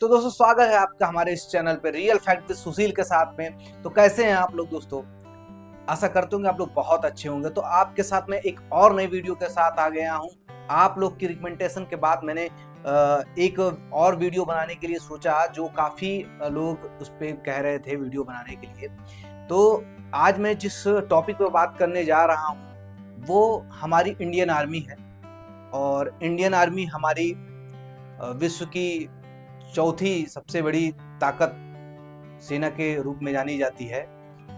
तो दोस्तों स्वागत है आपका हमारे इस चैनल पे रियल फैक्ट विद सुशील के साथ में। तो कैसे हैं आप लोग दोस्तों? आशा करते होंगे आप लोग बहुत अच्छे होंगे। तो आपके साथ में एक और नई वीडियो के साथ आ गया हूं। आप लोग की रिकमेंडेशन के बाद मैंने एक और वीडियो बनाने के लिए सोचा, जो काफ़ी लोग उस पर कह रहे थे वीडियो बनाने के लिए। तो आज मैं जिस टॉपिक पे बात करने जा रहा हूँ वो हमारी इंडियन आर्मी है। और इंडियन आर्मी हमारी विश्व की चौथी सबसे बड़ी ताकत सेना के रूप में जानी जाती है।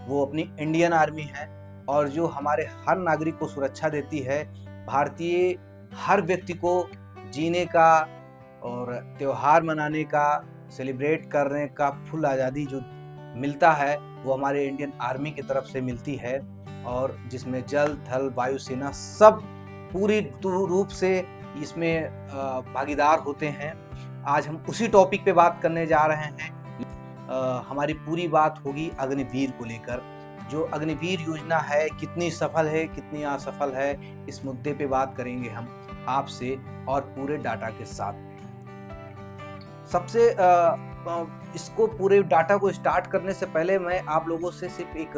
वो अपनी इंडियन आर्मी है और जो हमारे हर नागरिक को सुरक्षा देती है। भारतीय हर व्यक्ति को जीने का और त्योहार मनाने का, सेलिब्रेट करने का फुल आज़ादी जो मिलता है वो हमारे इंडियन आर्मी की तरफ से मिलती है। और जिसमें जल, थल, वायु सेना सब पूरी रूप से इसमें भागीदार होते हैं। आज हम उसी टॉपिक पे बात करने जा रहे हैं। हमारी पूरी बात होगी अग्निवीर को लेकर। जो अग्निवीर योजना है कितनी सफल है, कितनी असफल है, इस मुद्दे पे बात करेंगे हम आपसे और पूरे डाटा के साथ में। सबसे इसको पूरे डाटा को स्टार्ट करने से पहले मैं आप लोगों से सिर्फ एक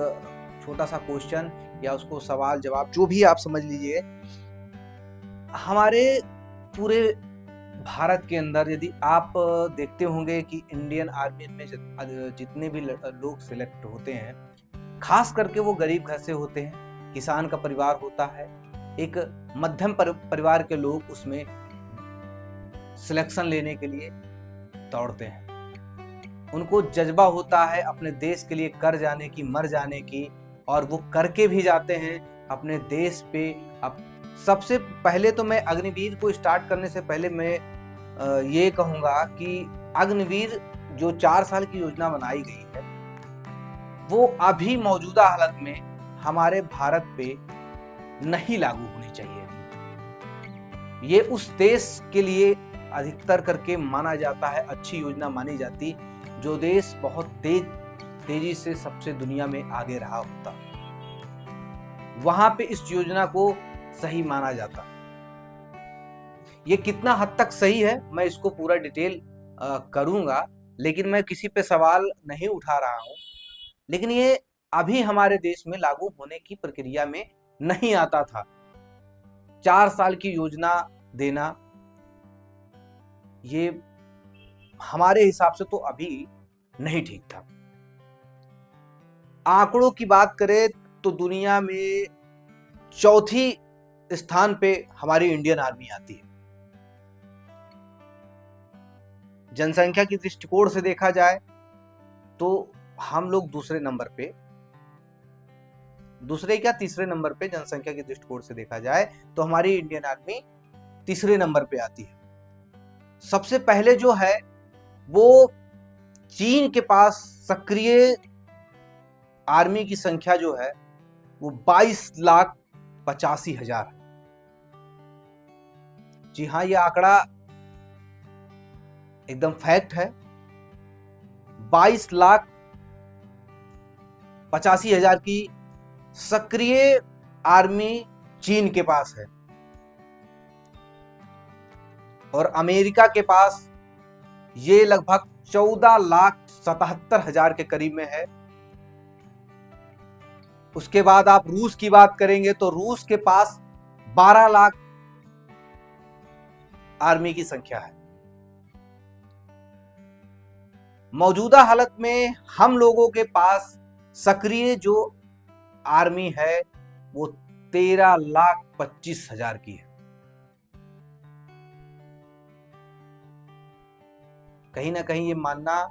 छोटा सा क्वेश्चन या उसको सवाल जवाब जो भी आप समझ लीजिए। हमारे पूरे भारत के अंदर यदि आप देखते होंगे कि इंडियन आर्मी में जितने भी लोग सिलेक्ट होते हैं, खास करके वो गरीब घर से होते हैं, किसान का परिवार होता है, एक मध्यम परिवार के लोग उसमें सिलेक्शन लेने के लिए दौड़ते हैं। उनको जज्बा होता है अपने देश के लिए कर जाने की, मर जाने की, और वो करके भी जाते हैं अपने देश पे। अब सबसे पहले तो मैं अग्निवीर को स्टार्ट करने से पहले मैं ये कहूँगा कि अग्निवीर जो 4 साल की योजना बनाई गई है वो अभी मौजूदा हालत में हमारे भारत पे नहीं लागू होनी चाहिए। ये उस देश के लिए अधिकतर करके माना जाता है, अच्छी योजना मानी जाती, जो देश बहुत तेजी से सबसे दुनिया में आगे रहा होता, वहां पे इस योजना को सही माना जाता। ये कितना हद तक सही है मैं इसको पूरा डिटेल करूंगा, लेकिन मैं किसी पे सवाल नहीं उठा रहा हूं। लेकिन ये अभी हमारे देश में लागू होने की प्रक्रिया में नहीं आता था। 4 साल की योजना देना ये हमारे हिसाब से तो अभी नहीं ठीक था। आंकड़ों की बात करें तो दुनिया में चौथी स्थान पे हमारी इंडियन आर्मी आती है। जनसंख्या की दृष्टिकोण से देखा जाए तो हम लोग तीसरे नंबर पे जनसंख्या के दृष्टिकोण से देखा जाए तो हमारी इंडियन आर्मी तीसरे नंबर पे आती है। सबसे पहले जो है वो चीन के पास सक्रिय आर्मी की संख्या जो है वो 22,85,000 है। जी हाँ, ये आंकड़ा एकदम फैक्ट है। 22,85,000 की सक्रिय आर्मी चीन के पास है और अमेरिका के पास ये लगभग 14,77,000 के करीब में है। उसके बाद आप रूस की बात करेंगे तो रूस के पास 12 लाख आर्मी की संख्या है। मौजूदा हालत में हम लोगों के पास सक्रिय जो आर्मी है वो 13,25,000 की है। कहीं ना कहीं ये मानना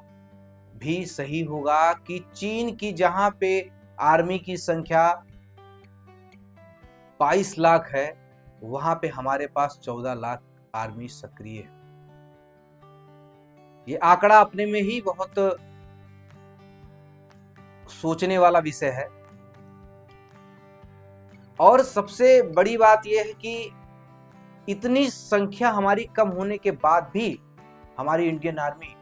भी सही होगा कि चीन की जहां पे आर्मी की संख्या 22 लाख है, वहां पे हमारे पास 14 लाख आर्मी सक्रिय है। ये आंकड़ा अपने में ही बहुत सोचने वाला विषय है। और सबसे बड़ी बात यह है कि इतनी संख्या हमारी कम होने के बाद भी हमारी इंडियन आर्मी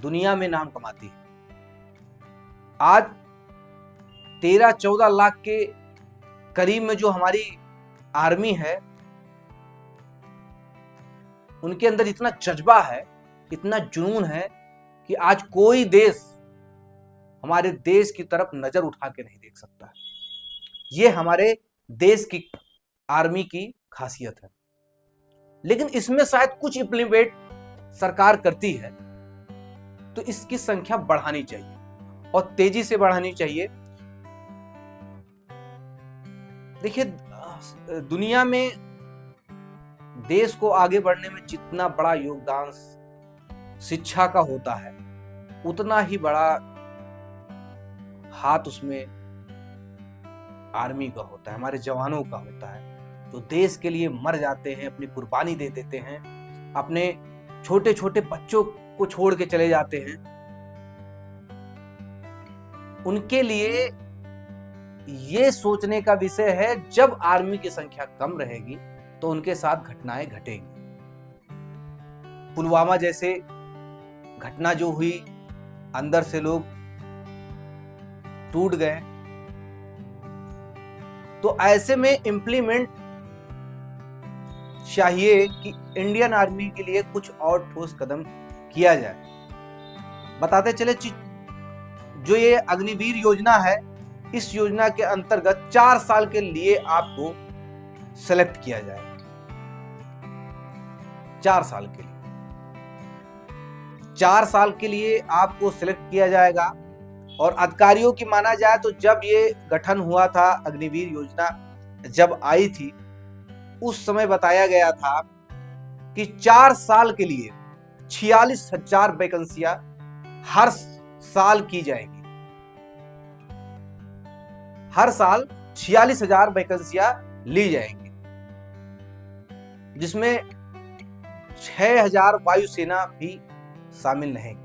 दुनिया में नाम कमाती है। आज 13-14 लाख के करीब में जो हमारी आर्मी है उनके अंदर इतना जज्बा है, इतना जुनून है कि आज कोई देश हमारे देश की तरफ नजर उठा के नहीं देख सकता है। ये हमारे देश की आर्मी की खासियत है। लेकिन इसमें शायद कुछ इम्प्लीमेंट सरकार करती है, तो इसकी संख्या बढ़ानी चाहिए और तेजी से बढ़ानी चाहिए। देखिए, दुनिया में देश को आगे बढ़ने में जितना बड़ा योगदान शिक्षा का होता है, उतना ही बड़ा हाथ उसमें आर्मी का होता है, हमारे जवानों का होता है, जो देश के लिए मर जाते हैं, अपनी कुर्बानी दे देते हैं, अपने छोटे छोटे बच्चों को छोड़ के चले जाते हैं। उनके लिए ये सोचने का विषय है, जब आर्मी की संख्या कम रहेगी तो उनके साथ घटनाएं घटेंगी। पुलवामा जैसे घटना जो हुई, अंदर से लोग टूट गए, तो ऐसे में इम्प्लीमेंट चाहिए कि इंडियन आर्मी के लिए कुछ और ठोस कदम किया जाए। बताते चले, जो ये अग्निवीर योजना है, इस योजना के अंतर्गत 4 साल के लिए आपको सेलेक्ट किया जाए। 4 साल के लिए 4 साल के लिए आपको सिलेक्ट किया जाएगा। और अधिकारियों की माना जाए तो जब ये गठन हुआ था, अग्निवीर योजना जब आई थी, उस समय बताया गया था कि 4 साल के लिए 46,000 वैकेंसियां हर साल की जाएगी। हर साल 46,000 वैकेंसियां ली जाएंगी, जिसमें 6,000 वायुसेना भी शामिल रहेंगी।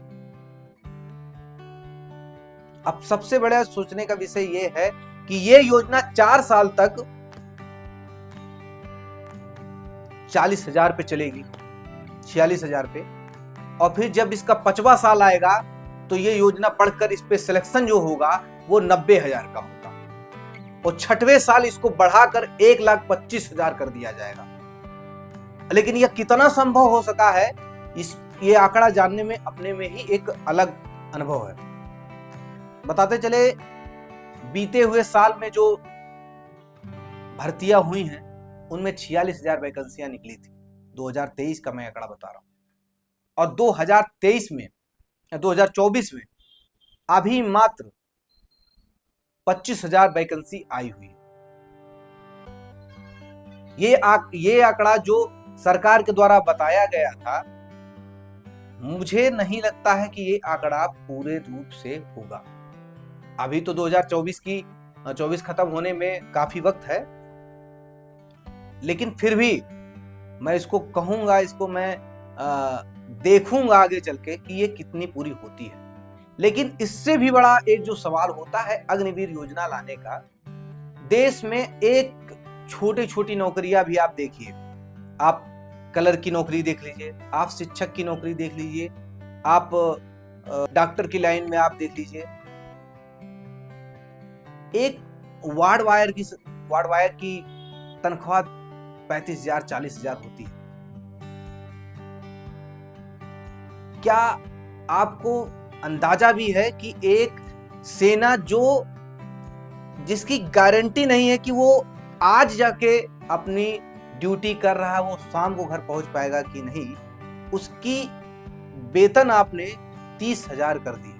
अब सबसे बड़ा सोचने का विषय यह है कि यह योजना 4 साल तक 40,000 पे चलेगी, 46,000 पे, और फिर जब इसका 5वां साल आएगा तो यह योजना बढ़कर इस पे सिलेक्शन जो होगा वो 90,000 का होगा, और 6वें साल इसको बढ़ाकर 1,25,000 कर दिया जाएगा। लेकिन यह कितना संभव हो सका है, ये आंकड़ा जानने में अपने में ही एक अलग अनुभव है। बताते चले, बीते हुए साल में जो भर्तियां हुई हैं, उनमें 46,000 वैकेंसियां निकली थी। 2023 का मैं आंकड़ा बता रहा हूं, और 2024 में अभी मात्र 25,000 वैकेंसी आई हुई है। ये आंकड़ा जो सरकार के द्वारा बताया गया था, मुझे नहीं लगता है कि ये आंकड़ा पूरे रूप से होगा। अभी तो 2024 खत्म होने में काफी वक्त है, लेकिन फिर भी मैं इसको कहूंगा, इसको मैं देखूंगा आगे चल के कि ये कितनी पूरी होती है। लेकिन इससे भी बड़ा एक जो सवाल होता है अग्निवीर योजना लाने का, देश में एक छोटी छोटी नौकरियां भी आप देखिए, आप कलर की नौकरी देख लीजिए, आप शिक्षक की नौकरी देख लीजिए, आप डॉक्टर की लाइन में आप देख लीजिए, एक वार्ड वायर की तनख्वाह 35,000 40,000 होती है। क्या आपको अंदाजा भी है कि एक सेना जिसकी गारंटी नहीं है कि वो आज जाके अपनी ड्यूटी कर रहा है, वो शाम को घर पहुंच पाएगा कि नहीं, उसकी वेतन आपने 30,000 कर दी,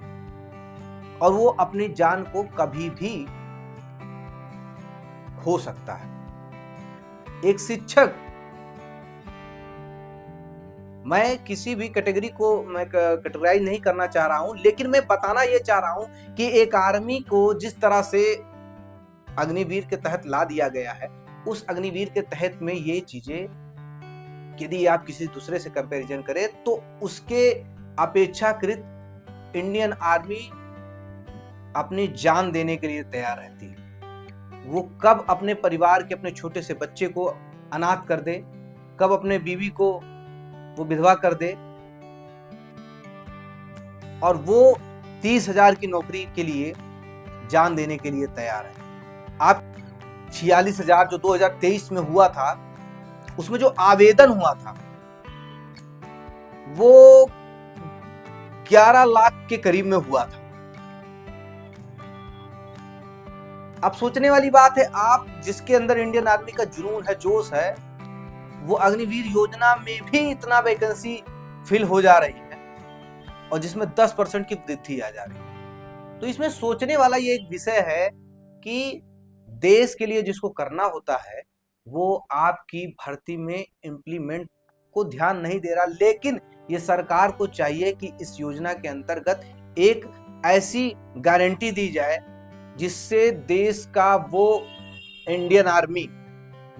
और वो अपनी जान को कभी भी खो सकता है। एक शिक्षक, मैं किसी भी कैटेगरी को मैं कैटेगराइज नहीं करना चाह रहा हूं, लेकिन मैं बताना ये चाह रहा हूं कि एक आर्मी को जिस तरह से अग्निवीर के तहत ला दिया गया है, उस अग्निवीर के तहत में ये चीजें यदि आप किसी दूसरे से कंपैरिजन करें तो उसके अपेक्षाकृत इंडियन आर्मी अपनी जान देने के लिए तैयार रहती है। वो कब अपने परिवार के अपने छोटे से बच्चे को अनाथ कर दे, कब अपने बीवी को वो विधवा कर दे, और वो 30,000 की नौकरी के लिए जान देने के लिए तैयार है। आप 46,000 जो 2023 में हुआ था, उसमें जो आवेदन हुआ था वो 11 लाख के करीब में हुआ था। अब सोचने वाली बात है, आप जिसके अंदर इंडियन आर्मी का जुनून है, जोश है, वो अग्निवीर योजना में भी इतना वैकेंसी फिल हो जा रही है और जिसमें 10% की वृद्धि आ जा रही है। तो इसमें सोचने वाला ये एक विषय है कि देश के लिए जिसको करना होता है वो आपकी भर्ती में इम्प्लीमेंट को ध्यान नहीं दे रहा। लेकिन ये सरकार को चाहिए कि इस योजना के अंतर्गत एक ऐसी गारंटी दी जाए जिससे देश का वो इंडियन आर्मी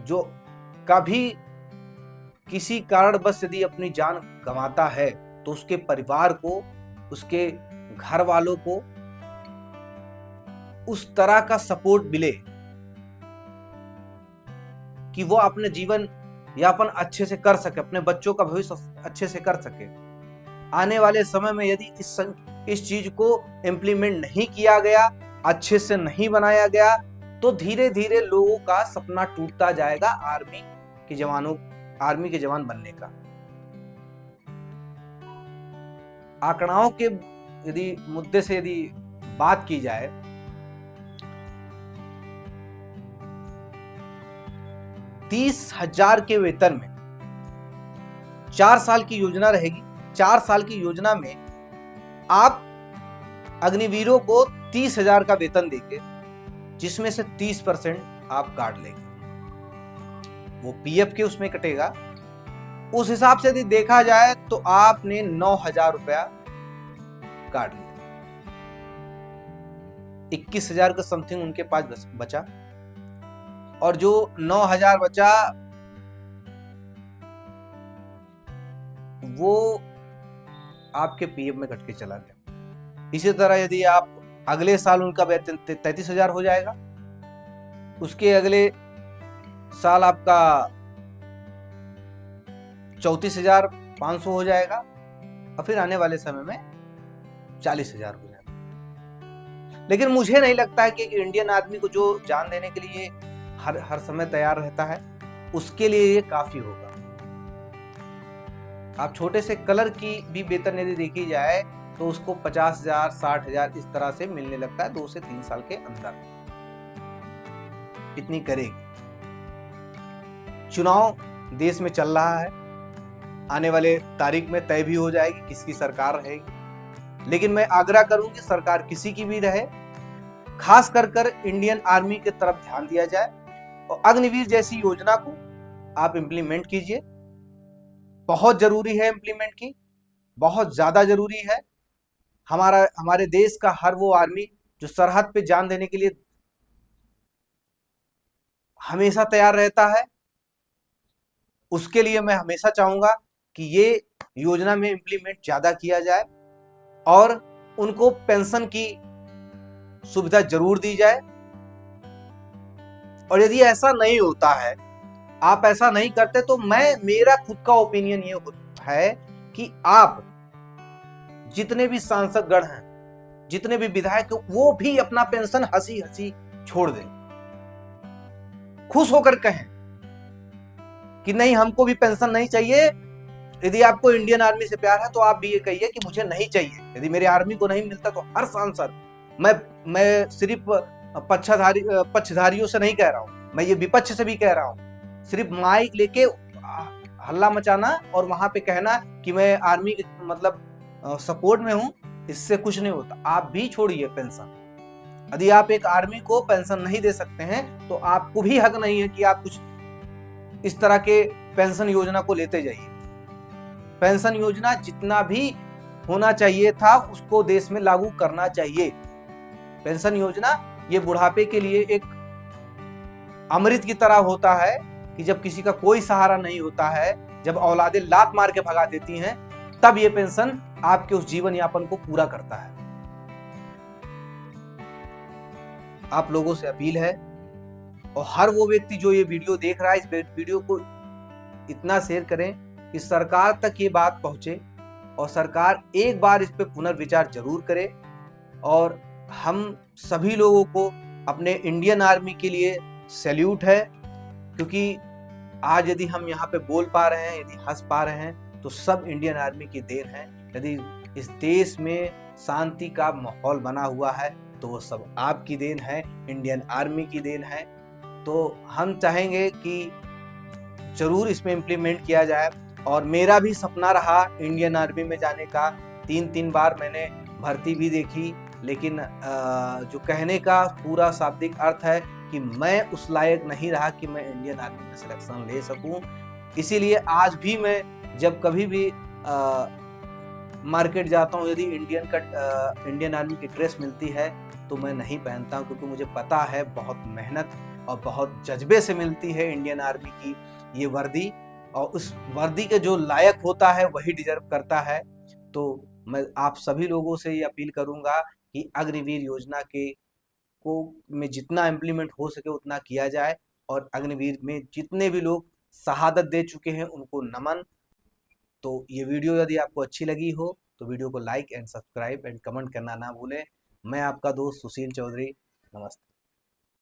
जो कभी किसी कारणवश यदि अपनी जान गंवाता है तो उसके परिवार को, उसके घर वालों को उस तरह का सपोर्ट मिले कि वो अपने जीवन यापन अच्छे से कर सके, अपने बच्चों का भविष्य अच्छे से कर सके। आने वाले समय में यदि इस चीज को इम्प्लीमेंट नहीं किया गया, अच्छे से नहीं बनाया गया, तो धीरे धीरे लोगों का सपना टूटता जाएगा आर्मी के जवान बनने का। आंकड़ाओं के यदि मुद्दे से यदि बात की जाए, 30,000 के वेतन में 4 साल की योजना रहेगी। 4 साल की योजना में आप अग्निवीरों को 30,000 का वेतन देंगे, जिसमें से 30% आप काट लेंगे। वो पीएफ के उसमें कटेगा। उस हिसाब से यदि देखा जाए तो आपने 9,000 रुपया काट लिया। 21,000 का समथिंग उनके पास बचा और जो 9,000 बचा वो आपके पीएफ में कट के चला गया। इसी तरह यदि आप अगले साल उनका वेतन 33,000 हो जाएगा, उसके अगले साल आपका 34,500 हो जाएगा और फिर आने वाले समय में 40,000 हो जाएगा। लेकिन मुझे नहीं लगता है कि इंडियन आर्मी को जो जान देने के लिए हर समय तैयार रहता है, उसके लिए ये काफी होगा। आप छोटे से कलर की भी वेतन यदि देखी जाए तो उसको 50,000, 60,000 इस तरह से मिलने लगता है 2 से 3 साल के अंदर। इतनी करेगी। चुनाव देश में चल रहा है, आने वाले तारीख में तय भी हो जाएगी किसकी सरकार रहेगी। लेकिन मैं आग्रह करूं कि सरकार किसी की भी रहे, खास कर इंडियन आर्मी की तरफ ध्यान दिया जाए और अग्निवीर जैसी योजना को आप इंप्लीमेंट कीजिए। बहुत जरूरी है इंप्लीमेंट की, बहुत ज्यादा जरूरी है। हमारे देश का हर वो आर्मी जो सरहद पे जान देने के लिए हमेशा तैयार रहता है, उसके लिए मैं हमेशा चाहूंगा कि ये योजना में इंप्लीमेंट ज्यादा किया जाए और उनको पेंशन की सुविधा जरूर दी जाए। और यदि ऐसा नहीं होता है, आप ऐसा नहीं करते, तो मेरा खुद का ओपिनियन ये है कि आप जितने भी सांसदगण हैं, जितने भी विधायक, वो भी अपना पेंशन हंसी हंसी छोड़ दें, खुश होकर कहें कि नहीं, हमको भी पेंशन नहीं चाहिए। यदि आपको इंडियन आर्मी से प्यार है तो आप भी ये कहिए कि मुझे नहीं चाहिए। यदि मेरे आर्मी को नहीं मिलता तो हर सांसद, मैं सिर्फ पक्षधारियों से नहीं कह रहा हूं, मैं ये विपक्ष से भी कह रहा हूं, सिर्फ माइक लेके हल्ला मचाना और वहां पे कहना कि मैं आर्मी के मतलब सपोर्ट में हूं, इससे कुछ नहीं होता। आप भी छोड़िए पेंशन। यदि आप एक आर्मी को पेंशन नहीं दे सकते हैं तो आपको भी हक नहीं है कि आप कुछ इस तरह के पेंशन योजना को लेते जाइए। पेंशन योजना जितना भी होना चाहिए था उसको देश में लागू करना चाहिए। पेंशन योजना ये बुढ़ापे के लिए एक अमृत की तरह होता है कि जब किसी का कोई सहारा नहीं होता है, जब औलादें लात मार के भगा देती हैं, तब ये पेंशन आपके उस जीवन यापन को पूरा करता है। आप लोगों से अपील है और हर वो व्यक्ति जो ये वीडियो देख रहा है, इस वीडियो को इतना शेयर करें कि सरकार तक ये बात पहुंचे और सरकार एक बार इस पे पुनर्विचार जरूर करे। और हम सभी लोगों को अपने इंडियन आर्मी के लिए सैल्यूट है, क्योंकि आज यदि हम यहाँ पे बोल पा रहे हैं, यदि हंस पा रहे हैं, तो सब इंडियन आर्मी की देन है। यदि इस देश में शांति का माहौल बना हुआ है तो वो सब आपकी देन है, इंडियन आर्मी की देन है। तो हम चाहेंगे कि ज़रूर इसमें इम्प्लीमेंट किया जाए। और मेरा भी सपना रहा इंडियन आर्मी में जाने का। 3-3 बार मैंने भर्ती भी देखी, लेकिन जो कहने का पूरा शाब्दिक अर्थ है कि मैं उस लायक नहीं रहा कि मैं इंडियन आर्मी में सिलेक्शन ले सकूं। इसीलिए आज भी मैं जब कभी भी मार्केट जाता हूँ, यदि इंडियन आर्मी की ड्रेस मिलती है तो मैं नहीं पहनता हूँ, क्योंकि मुझे पता है बहुत मेहनत और बहुत जज्बे से मिलती है इंडियन आर्मी की ये वर्दी, और उस वर्दी के जो लायक होता है वही डिजर्व करता है। तो मैं आप सभी लोगों से ये अपील करूंगा कि अग्निवीर योजना के को में जितना इम्प्लीमेंट हो सके उतना किया जाए, और अग्निवीर में जितने भी लोग शहादत दे चुके हैं उनको नमन। तो ये वीडियो यदि आपको अच्छी लगी हो तो वीडियो को like and subscribe and comment करना ना भूलें। मैं आपका दोस्त सुशील चौधरी, नमस्ते।